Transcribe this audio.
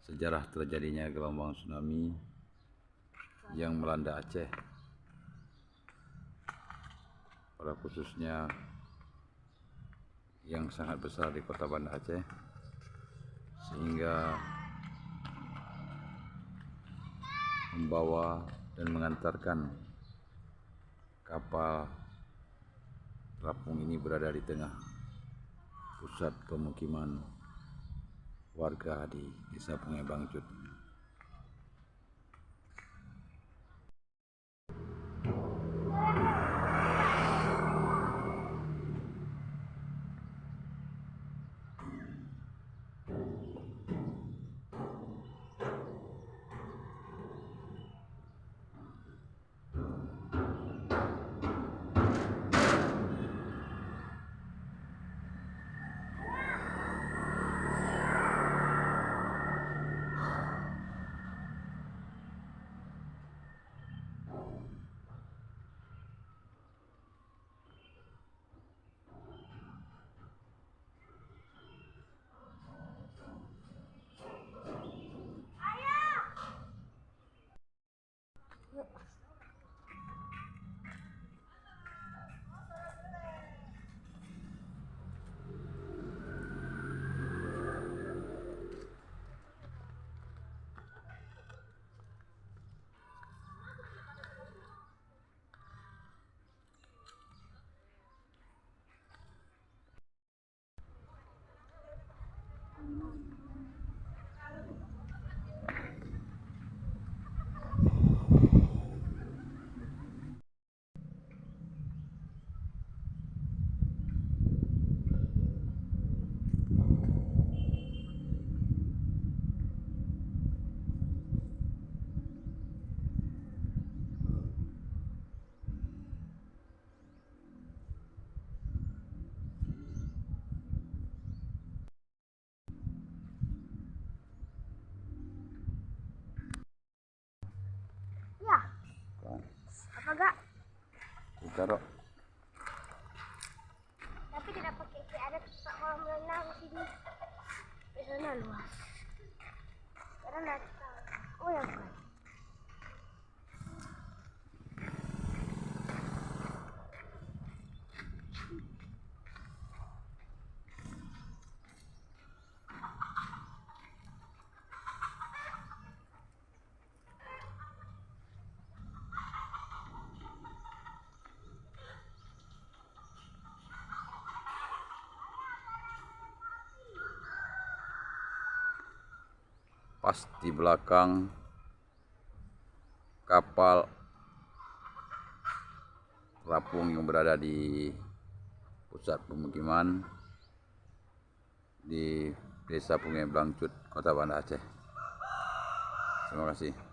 sejarah terjadinya gelombang tsunami yang melanda Aceh, pada khususnya yang sangat besar di kota Banda Aceh, sehingga membawa dan mengantarkan kapal terapung ini berada di tengah pusat pemukiman warga di Desa Pungai Bangcut. Ya, apa gak? Taruh. Tapi tidak pakai ada tempat kolam renang di sini. Di sana luas. Sekarang naik ke oh ya bukan. Pas di belakang kapal terapung yang berada di pusat pemukiman di Desa Pungai Bangcut, Kota Banda Aceh. Terima kasih.